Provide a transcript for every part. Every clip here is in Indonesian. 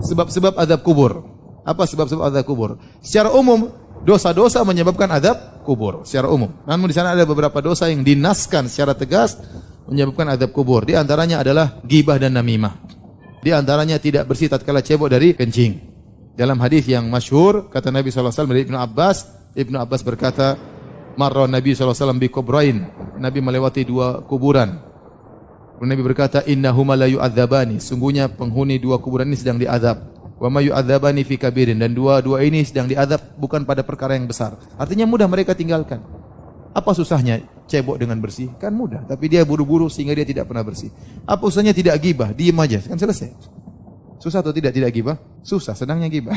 sebab-sebab azab kubur. Apa sebab-sebab azab kubur? Secara umum, dosa-dosa menyebabkan azab kubur secara umum. Namun di sana ada beberapa dosa yang dinaskan secara tegas menyebabkan azab kubur. Di antaranya adalah ghibah dan namimah. Di antaranya tidak bersih tatkala cebok dari kencing. Dalam hadis yang masyhur kata Nabi sallallahu alaihi wasallam dari Ibnu Abbas berkata, "Marra Nabi sallallahu alaihi wasallam bi kubrain." Nabi melewati dua kuburan. Nabi berkata, "Innahuma la yu'adzabani." Sungguhnya penghuni dua kuburan ini sedang diazab. Wa ma yu'adzabani fi kabirin, dan dua-dua ini sedang diazab bukan pada perkara yang besar. Artinya mudah mereka tinggalkan. Apa susahnya cebok dengan bersih? Kan mudah, tapi dia buru-buru sehingga dia tidak pernah bersih. Apa susahnya tidak gibah? Diam aja, kan selesai. Susah atau tidak gibah? Susah, senangnya gibah.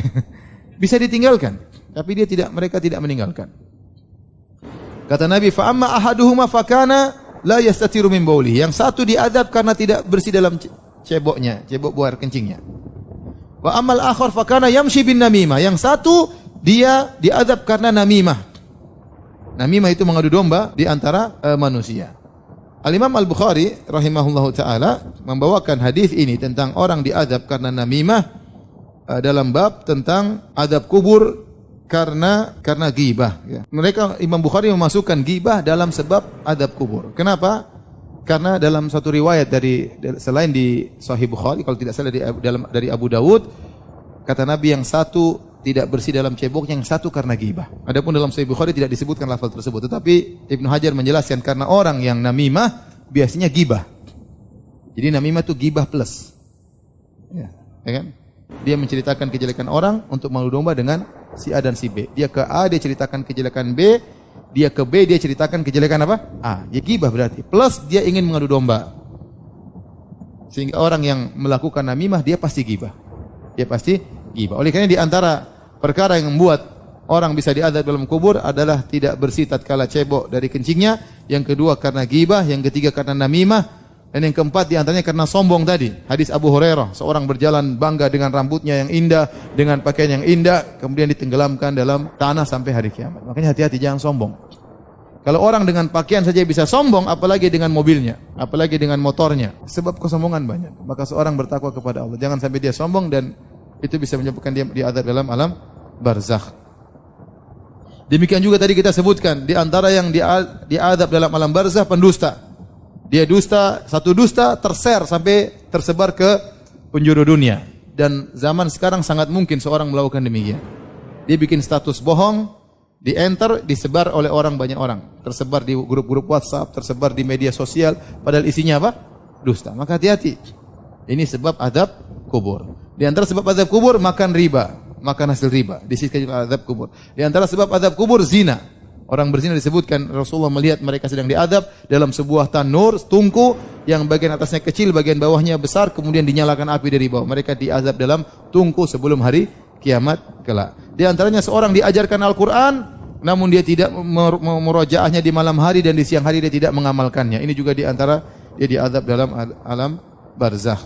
Bisa ditinggalkan, tapi mereka tidak meninggalkan. Kata Nabi, fa amma ahaduhuma fakana la yastatiru min bauli. Yang satu diadab karena tidak bersih dalam ceboknya, cebok buah air kencingnya. Wa amal akhar fakana yamshi bin namimah. Yang satu dia diadab karena namimah. Namimah itu mengadu domba di antara manusia. Al-Imam Al-Bukhari rahimahullahu taala membawakan hadis ini tentang orang diadab karena namimah dalam bab tentang adab kubur karena ghibah. Ya. Mereka Imam Bukhari memasukkan ghibah dalam sebab adab kubur. Kenapa? Karena dalam satu riwayat selain di Sahih Bukhari, kalau tidak salah dari Abu Dawud, kata Nabi yang satu tidak bersih dalam cebok, yang satu karena ghibah. Adapun dalam Sahih Bukhari tidak disebutkan lafaz tersebut, tetapi Ibnu Hajar menjelaskan karena orang yang namimah biasanya ghibah. Jadi namimah itu ghibah plus. Ya kan? Dia menceritakan kejelekan orang untuk mengadu domba dengan si A dan si B. Dia ke A, dia ceritakan kejelekan B, dia ke B, dia ceritakan kejelekan apa? A. Ya ghibah berarti. Plus dia ingin mengadu domba. Sehingga orang yang melakukan namimah dia pasti ghibah. Dia pasti ghibah. Oleh karena di antara perkara yang membuat orang bisa diazab dalam kubur adalah tidak bersih tatkala cebok dari kencingnya, yang kedua karena ghibah, yang ketiga karena namimah, dan yang keempat di antaranya karena sombong tadi. Hadis Abu Hurairah, seorang berjalan bangga dengan rambutnya yang indah, dengan pakaian yang indah, kemudian ditenggelamkan dalam tanah sampai hari kiamat. Makanya hati-hati, jangan sombong. Kalau orang dengan pakaian saja bisa sombong, apalagi dengan mobilnya, apalagi dengan motornya. Sebab kesombongan banyak. Maka seorang bertakwa kepada Allah. Jangan sampai dia sombong, dan itu bisa menyebabkan dia diazab dalam alam barzakh. Demikian juga tadi kita sebutkan, di antara yang diazab dalam alam barzakh pendusta. Dia dusta, satu dusta terser sampai tersebar ke penjuru dunia. Dan zaman sekarang sangat mungkin seorang melakukan demikian. Dia bikin status bohong, di-enter, disebar oleh banyak orang. Tersebar di grup-grup WhatsApp, tersebar di media sosial, padahal isinya apa? Dusta. Maka hati-hati. Ini sebab azab kubur. Di antara sebab azab kubur makan riba, makan hasil riba. Disebutkan azab kubur. Di antara sebab azab kubur zina. Orang berzina disebutkan Rasulullah melihat mereka sedang diazab dalam sebuah tanur, tungku yang bagian atasnya kecil, bagian bawahnya besar, kemudian dinyalakan api dari bawah. Mereka diazab dalam tungku sebelum hari kiamat kelak. Di antaranya seorang diajarkan Al-Quran, namun dia tidak memurojaahnya di malam hari, dan di siang hari dia tidak mengamalkannya. Ini juga di antara dia diazab dalam alam barzakh.